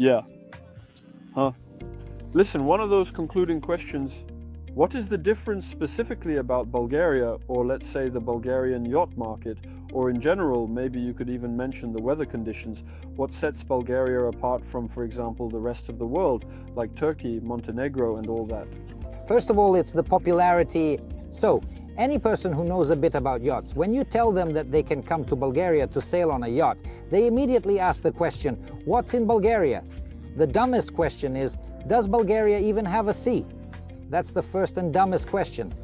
Yeah. Huh. Listen, one of those concluding questions, what is the difference specifically about Bulgaria, or let's say the Bulgarian yacht market, or in general, maybe you could even mention the weather conditions, what sets Bulgaria apart from, for example, the rest of the world, like Turkey, Montenegro and all that? First of all, it's the popularity. So, any person who knows a bit about yachts, when you tell them that they can come to Bulgaria to sail on a yacht, they immediately ask the question, what's in Bulgaria? The dumbest question is, does Bulgaria even have a sea? That's the first and dumbest question.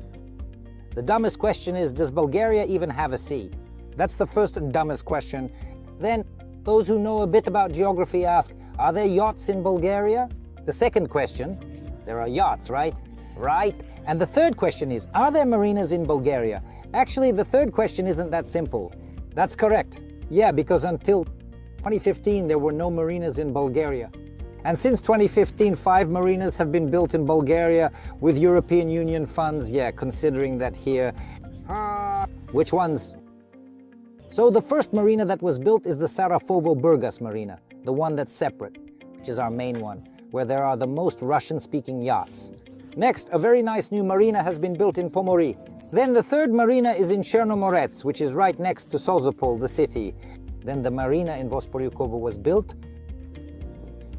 The dumbest question is, does Bulgaria even have a sea? That's the first and dumbest question. Then, those who know a bit about geography ask, are there yachts in Bulgaria? The second question, there are yachts, right? Right. And the third question is, are there marinas in Bulgaria? Actually, the third question isn't that simple. That's correct. Yeah, because until 2015, there were no marinas in Bulgaria. And since 2015, 5 marinas have been built in Bulgaria with European Union funds. Yeah, considering that here. Which ones? So the first marina that was built is the Sarajevo-Burgas marina, the one that's separate, which is our main one, where there are the most Russian-speaking yachts. Next, a very nice new marina has been built in Pomorie. Then the third marina is in Chernomorets, which is right next to Sozopol, the city. Then the marina in Vosporukovo was built.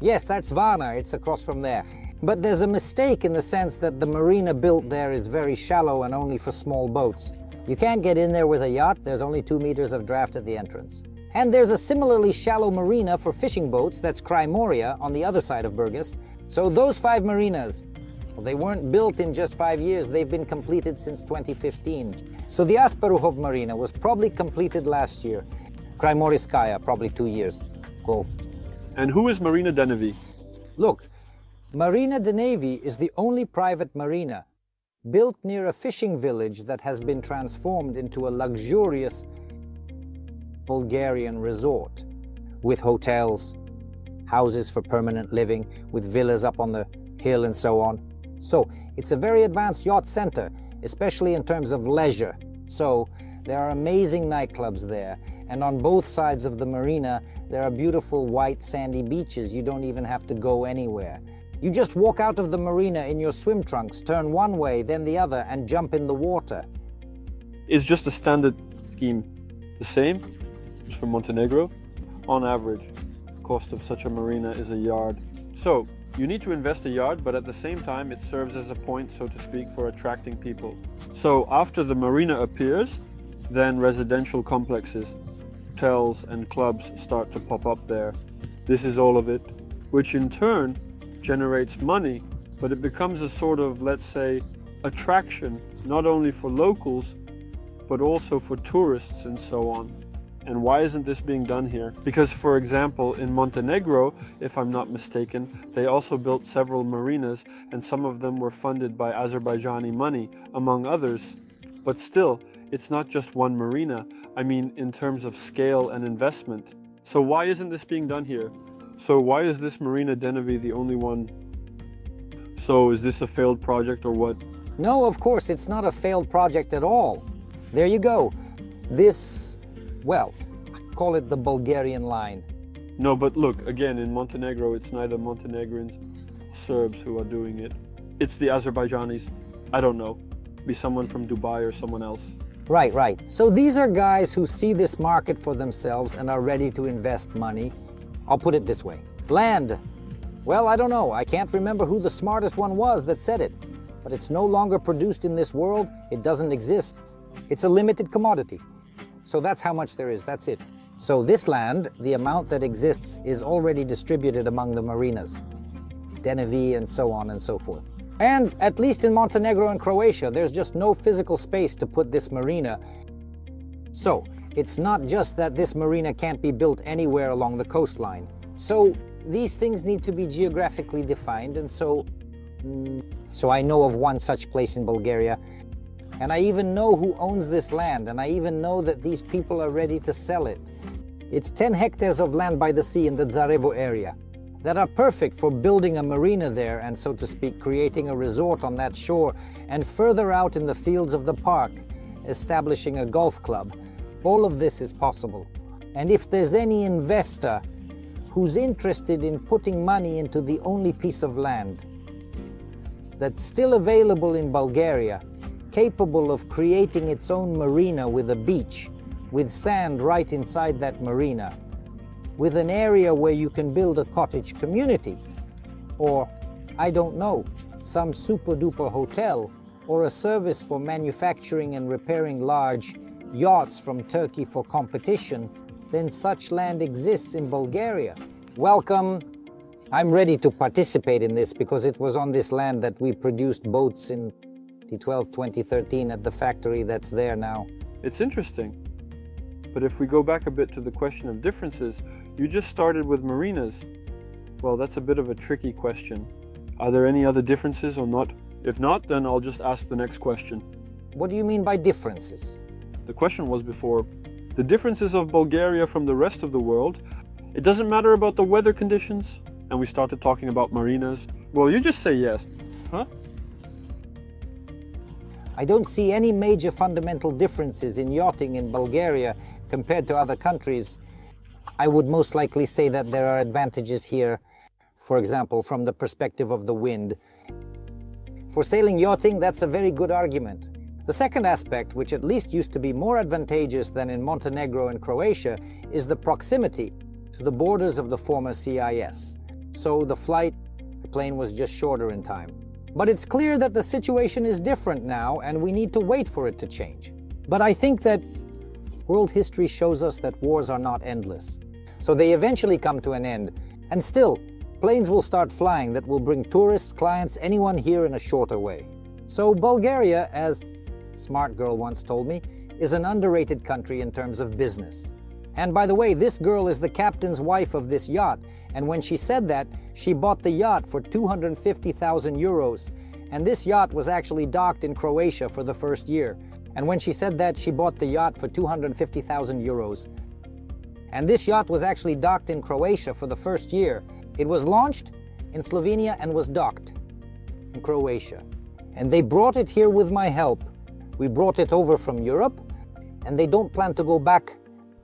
Yes, that's Varna, it's across from there. But there's a mistake in the sense that the marina built there is very shallow and only for small boats. You can't get in there with a yacht, there's only 2 meters of draft at the entrance. And there's a similarly shallow marina for fishing boats, that's Crymoria, on the other side of Burgas. So those 5 marinas, well, they weren't built in just 5 years, they've been completed since 2015. So the Asperuhov marina was probably completed last year. Krymoriskaya, probably 2 years. Cool. And who is Marina Denevi? Look, Marina Denevi is the only private marina built near a fishing village that has been transformed into a luxurious Bulgarian resort with hotels, houses for permanent living, with villas up on the hill and so on. So it's a very advanced yacht center, especially in terms of leisure. So there are amazing nightclubs there, and on both sides of the marina there are beautiful white sandy beaches. You don't even have to go anywhere. You just walk out of the marina in your swim trunks, turn one way, then the other, and jump in the water. Is just a standard scheme the same as for Montenegro? On average, the cost of such a marina is a yard. So, you need to invest a yard, but at the same time it serves as a point, so to speak, for attracting people. So after the marina appears, then residential complexes, hotels and clubs start to pop up there. This is all of it, which in turn generates money, but it becomes a sort of, let's say, attraction, not only for locals, but also for tourists and so on. And why isn't this being done here? Because, for example, in Montenegro, if I'm not mistaken, they also built several marinas, and some of them were funded by Azerbaijani money, among others. But still, it's not just one marina. I mean, in terms of scale and investment. So why isn't this being done here? So why is this Marina Denevi the only one? So is this a failed project or what? No, of course, it's not a failed project at all. There you go. This, well, call it the Bulgarian line. No, but look, again, in Montenegro, it's neither Montenegrins or Serbs who are doing it. It's the Azerbaijanis. I don't know. Be someone from Dubai or someone else. Right. So these are guys who see this market for themselves and are ready to invest money. I'll put it this way. Land. Well, I don't know. I can't remember who the smartest one was that said it. But it's no longer produced in this world. It doesn't exist. It's a limited commodity. So that's how much there is. That's it. So this land, the amount that exists, is already distributed among the marinas. Denevi and so on and so forth. And at least in Montenegro and Croatia, there's just no physical space to put this marina. So it's not just that this marina can't be built anywhere along the coastline. So these things need to be geographically defined, and so I know of one such place in Bulgaria, and I even know who owns this land, and I even know that these people are ready to sell it. It's 10 hectares of land by the sea in the Zarevo area that are perfect for building a marina there and, so to speak, creating a resort on that shore, and further out in the fields of the park, establishing a golf club. All of this is possible. And if there's any investor who's interested in putting money into the only piece of land that's still available in Bulgaria, capable of creating its own marina with a beach, with sand right inside that marina, with an area where you can build a cottage community, or, I don't know, some super-duper hotel, or a service for manufacturing and repairing large yachts from Turkey for competition, then such land exists in Bulgaria. Welcome. I'm ready to participate in this because it was on this land that we produced boats in 2012-2013 at the factory that's there now. It's interesting. But if we go back a bit to the question of differences, you just started with marinas. Well, that's a bit of a tricky question. Are there any other differences or not? If not, then I'll just ask the next question. What do you mean by differences? The question was before, the differences of Bulgaria from the rest of the world, it doesn't matter about the weather conditions? And we started talking about marinas. Well, you just say yes, huh? I don't see any major fundamental differences in yachting in Bulgaria compared to other countries. I would most likely say that there are advantages here, for example, from the perspective of the wind. For sailing yachting, that's a very good argument. The second aspect, which at least used to be more advantageous than in Montenegro and Croatia, is the proximity to the borders of the former CIS. So the plane was just shorter in time. But it's clear that the situation is different now and we need to wait for it to change. But I think that world history shows us that wars are not endless. So they eventually come to an end. And still, planes will start flying that will bring tourists, clients, anyone here in a shorter way. So Bulgaria, as a smart girl once told me, is an underrated country in terms of business. And by the way, this girl is the captain's wife of this yacht. And when she said that, she bought the yacht for 250,000 euros. And this yacht was actually docked in Croatia for the first year. And when she said that, she bought the yacht for 250,000 euros. And this yacht was actually docked in Croatia for the first year. It was launched in Slovenia and was docked in Croatia. And they brought it here with my help. We brought it over from Europe, and they don't plan to go back.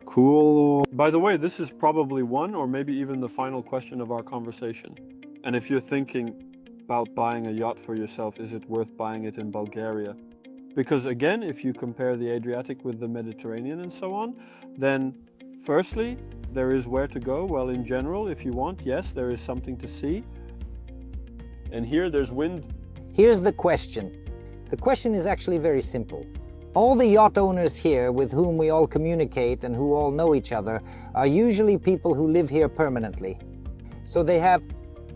Cool. By the way, this is probably one or maybe even the final question of our conversation. And if you're thinking about buying a yacht for yourself, is it worth buying it in Bulgaria? Because again, if you compare the Adriatic with the Mediterranean and so on, then firstly, there is where to go. Well, in general, if you want, yes, there is something to see. And here there's wind. Here's the question. The question is actually very simple. All the yacht owners here with whom we all communicate and who all know each other are usually people who live here permanently. So they have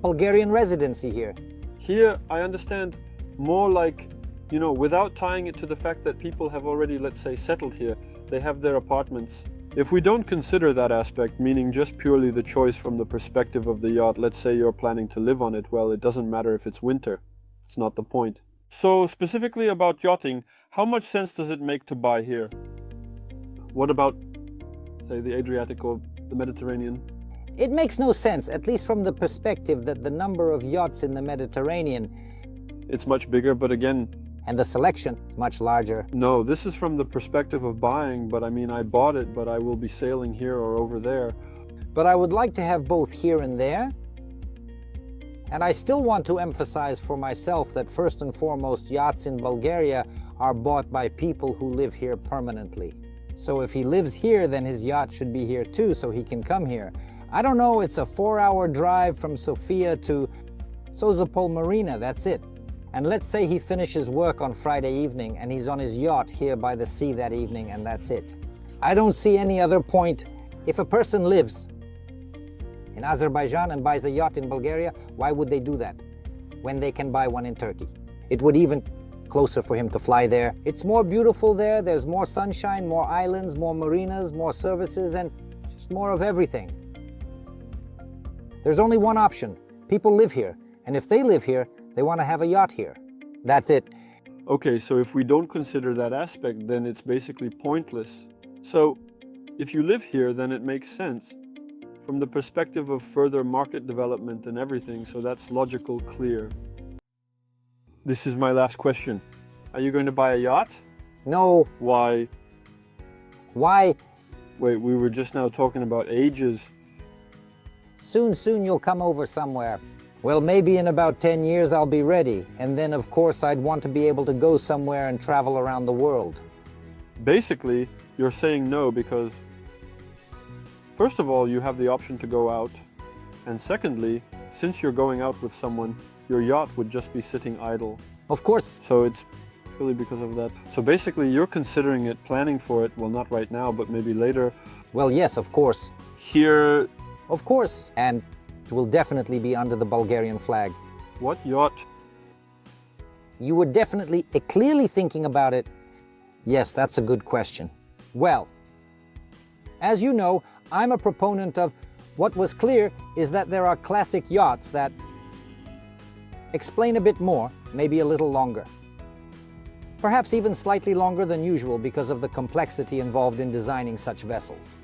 Bulgarian residency here. Here, I understand more like, without tying it to the fact that people have already, let's say, settled here. They have their apartments. If we don't consider that aspect, meaning just purely the choice from the perspective of the yacht, let's say you're planning to live on it, well, it doesn't matter if it's winter. It's not the point. So specifically about yachting, how much sense does it make to buy here? What about, say, the Adriatic or the Mediterranean? It makes no sense, at least from the perspective that the number of yachts in the Mediterranean, it's much bigger, but again... and the selection is much larger. No, this is from the perspective of buying, but I mean, I bought it, but I will be sailing here or over there. But I would like to have both here and there. And I still want to emphasize for myself that first and foremost, yachts in Bulgaria are bought by people who live here permanently. So if he lives here, then his yacht should be here too, so he can come here. I don't know, it's a 4-hour drive from Sofia to Sozopol Marina, that's it. And let's say he finishes work on Friday evening and he's on his yacht here by the sea that evening, and that's it. I don't see any other point. If a person lives in Azerbaijan and buys a yacht in Bulgaria, why would they do that when they can buy one in Turkey? It would even closer for him to fly there. It's more beautiful there, there's more sunshine, more islands, more marinas, more services, and just more of everything. There's only one option. People live here, and if they live here, they want to have a yacht here. That's it. Okay, so if we don't consider that aspect, then it's basically pointless. So, if you live here, then it makes sense from the perspective of further market development and everything, so that's logical, clear. This is my last question. Are you going to buy a yacht? No. Why? Why? Wait, we were just now talking about ages. Soon you'll come over somewhere. Well, maybe in about 10 years I'll be ready, and then of course I'd want to be able to go somewhere and travel around the world. Basically, you're saying no because, first of all, you have the option to go out, and secondly, since you're going out with someone, your yacht would just be sitting idle. Of course. So it's purely because of that. So basically, you're considering it, planning for it, well, not right now, but maybe later. Well, yes, of course. Here... Of course. And it will definitely be under the Bulgarian flag. What yacht? You were definitely clearly thinking about it. Yes, that's a good question. Well, as you know, I'm a proponent of what was clear is that there are classic yachts that explain a bit more, maybe a little longer. Perhaps even slightly longer than usual because of the complexity involved in designing such vessels.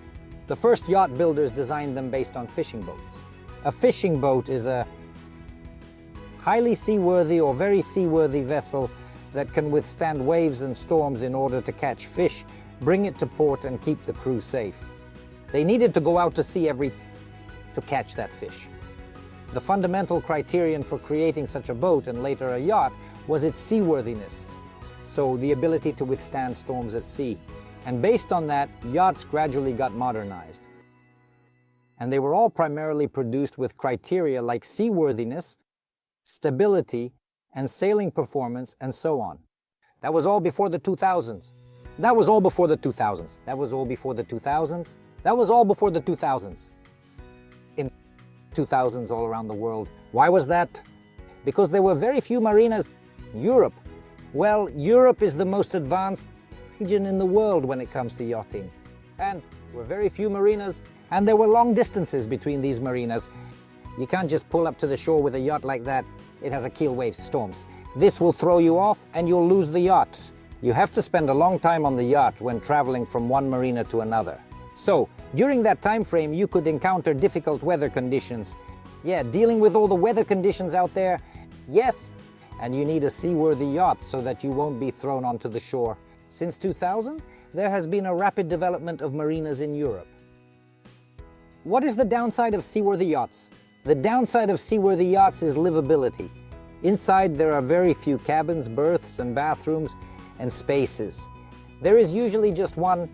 The first yacht builders designed them based on fishing boats. A fishing boat is a highly seaworthy or very seaworthy vessel that can withstand waves and storms in order to catch fish, bring it to port and keep the crew safe. They needed to go out to sea to catch that fish. The fundamental criterion for creating such a boat and later a yacht was its seaworthiness, so the ability to withstand storms at sea. And based on that, yachts gradually got modernized. And they were all primarily produced with criteria like seaworthiness, stability, and sailing performance, and so on. That was all before the 2000s. That was all before the 2000s. That was all before the 2000s. That was all before the 2000s. In 2000s all around the world. Why was that? Because there were very few marinas in Europe. Well, Europe is the most advanced region in the world when it comes to yachting. And there were very few marinas, and there were long distances between these marinas. You can't just pull up to the shore with a yacht like that. It has a keel waves, storms. This will throw you off and you'll lose the yacht. You have to spend a long time on the yacht when traveling from one marina to another. So, during that time frame, you could encounter difficult weather conditions. Yeah, dealing with all the weather conditions out there, yes. And you need a seaworthy yacht so that you won't be thrown onto the shore. Since 2000, there has been a rapid development of marinas in Europe. What is the downside of seaworthy yachts? The downside of seaworthy yachts is livability. Inside there are very few cabins, berths and bathrooms and spaces. There is usually just one,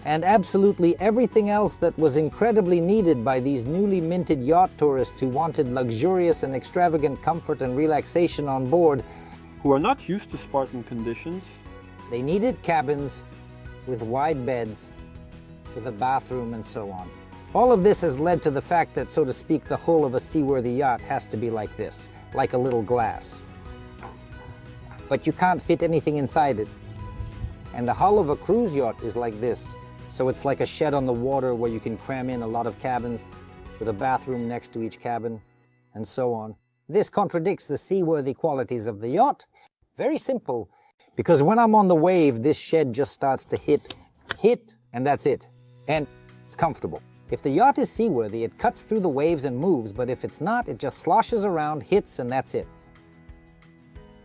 and absolutely everything else that was incredibly needed by these newly minted yacht tourists who wanted luxurious and extravagant comfort and relaxation on board. Who are not used to Spartan conditions. They needed cabins with wide beds, with a bathroom and so on. All of this has led to the fact that, so to speak, the hull of a seaworthy yacht has to be like this, like a little glass. But you can't fit anything inside it. And the hull of a cruise yacht is like this. So it's like a shed on the water where you can cram in a lot of cabins with a bathroom next to each cabin and so on. This contradicts the seaworthy qualities of the yacht. Very simple. Because when I'm on the wave, this shed just starts to hit, and that's it. And it's comfortable. If the yacht is seaworthy, it cuts through the waves and moves, but if it's not, it just sloshes around, hits, and that's it.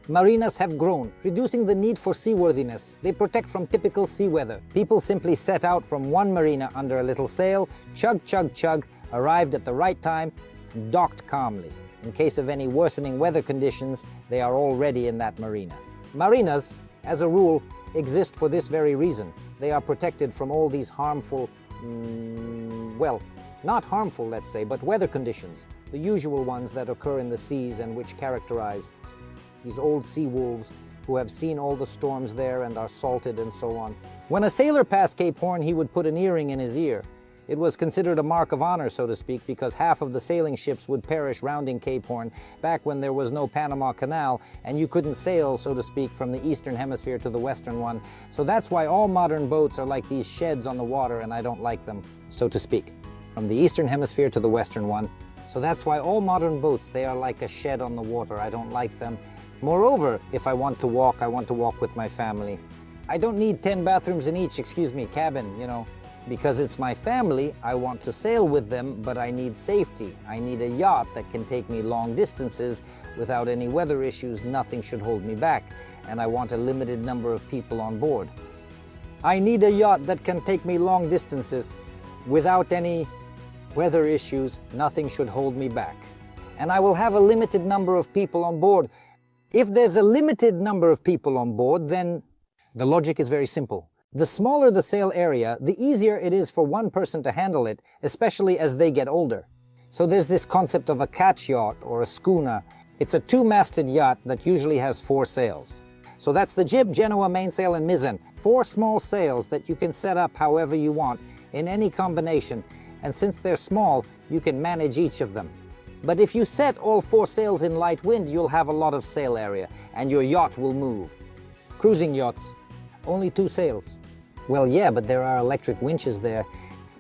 Marinas have grown, reducing the need for seaworthiness. They protect from typical sea weather. People simply set out from one marina under a little sail, chug, chug, chug, arrived at the right time, and docked calmly. In case of any worsening weather conditions, they are already in that marina. Marinas, as a rule, exist for this very reason. They are protected from all these harmful, well, not harmful, let's say, but weather conditions. The usual ones that occur in the seas and which characterize these old sea wolves who have seen all the storms there and are salted and so on. When a sailor passed Cape Horn, he would put an earring in his ear. It was considered a mark of honor, so to speak, because half of the sailing ships would perish rounding Cape Horn back when there was no Panama Canal and you couldn't sail, so to speak, from the eastern hemisphere to the western one. So that's why all modern boats are like these sheds on the water, and I don't like them, so to speak, from the eastern hemisphere to the western one. So that's why all modern boats, they are like a shed on the water. I don't like them. Moreover, if I want to walk, I want to walk with my family. I don't need 10 bathrooms in each, cabin, Because it's my family, I want to sail with them, but I need safety. I need a yacht that can take me long distances without any weather issues. Nothing should hold me back, and I want a limited number of people on board. I need a yacht that can take me long distances without any weather issues, nothing should hold me back. And I will have a limited number of people on board. If there's a limited number of people on board, then the logic is very simple. The smaller the sail area, the easier it is for one person to handle it, especially as they get older. So there's this concept of a catch yacht or a schooner. It's a two-masted yacht that usually has 4 sails. So that's the jib, genoa, mainsail, and mizzen. 4 small sails that you can set up however you want in any combination. And since they're small, you can manage each of them. But if you set all 4 sails in light wind, you'll have a lot of sail area and your yacht will move. Cruising yachts, only 2 sails. Well, yeah, but there are electric winches there.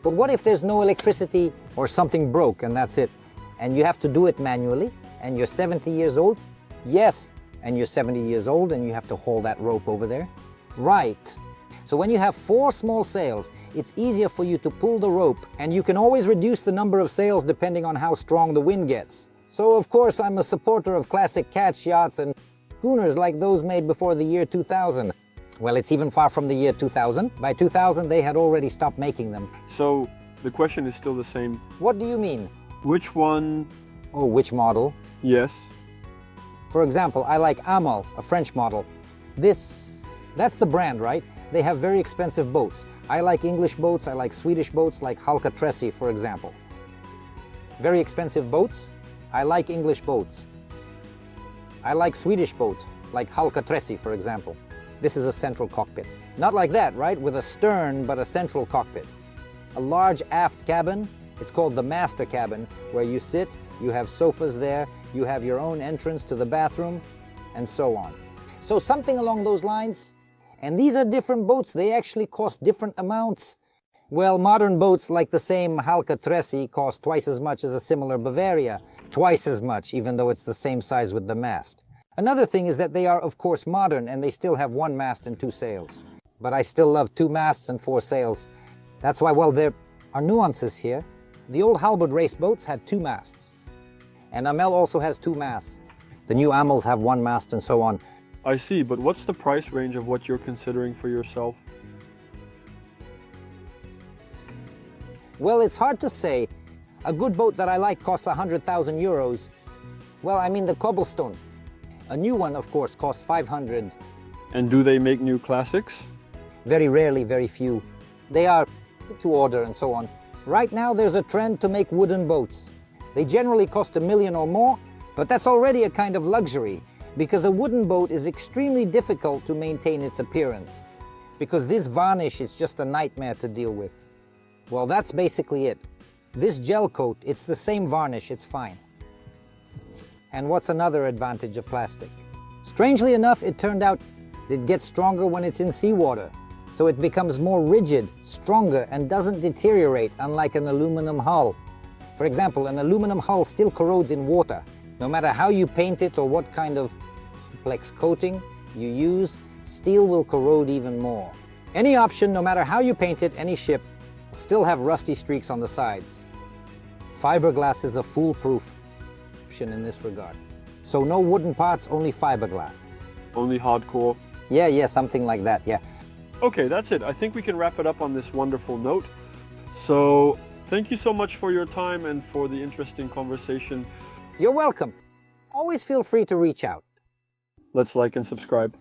But what if there's no electricity or something broke and that's it? And you have to do it manually and you're 70 years old? Yes, and you're 70 years old and you have to haul that rope over there? Right. So when you have 4 small sails, it's easier for you to pull the rope and you can always reduce the number of sails depending on how strong the wind gets. So of course I'm a supporter of classic catch yachts and schooners like those made before the year 2000. Well, it's even far from the year 2000. By 2000, they had already stopped making them. So the question is still the same. What do you mean? Which one? Oh, which model? Yes. For example, I like Amal, a French model. That's the brand, right? They have very expensive boats. I like English boats, I like Swedish boats, like Halka-Tressi, for example. Very expensive boats? I like English boats. I like Swedish boats, like Halka-Tressi, for example. This is a central cockpit. Not like that, right? With a stern, but a central cockpit. A large aft cabin, it's called the master cabin, where you sit, you have sofas there, you have your own entrance to the bathroom, and so on. So something along those lines. And these are different boats, they actually cost different amounts. Well, modern boats like the same Halka-Tressi cost twice as much as a similar Bavaria. Twice as much, even though it's the same size with the mast. Another thing is that they are, of course, modern and they still have 1 mast and 2 sails. But I still love 2 masts and 4 sails. That's why, well, there are nuances here. The old halberd race boats had 2 masts. And Amel also has 2 masts. The new Amals have 1 mast and so on. I see, but what's the price range of what you're considering for yourself? Well, it's hard to say. A good boat that I like costs 100,000 euros. Well, I mean the cobblestone. A new one, of course, costs 500. And do they make new classics? Very rarely, very few. They are to order and so on. Right now there's a trend to make wooden boats. They generally cost $1 million or more, but that's already a kind of luxury, because a wooden boat is extremely difficult to maintain its appearance, because this varnish is just a nightmare to deal with. Well, that's basically it. This gel coat, it's the same varnish, it's fine. And what's another advantage of plastic? Strangely enough, it turned out it gets stronger when it's in seawater. So it becomes more rigid, stronger, and doesn't deteriorate, unlike an aluminum hull. For example, an aluminum hull still corrodes in water. No matter how you paint it or what kind of complex coating you use, steel will corrode even more. Any option, no matter how you paint it, any ship, will still have rusty streaks on the sides. Fiberglass is a foolproof option in this regard. So no wooden parts, only fiberglass. Only hardcore? Yeah, something like that, yeah. Okay, that's it. I think we can wrap it up on this wonderful note. So, thank you so much for your time and for the interesting conversation. You're welcome. Always feel free to reach out. Let's like and subscribe.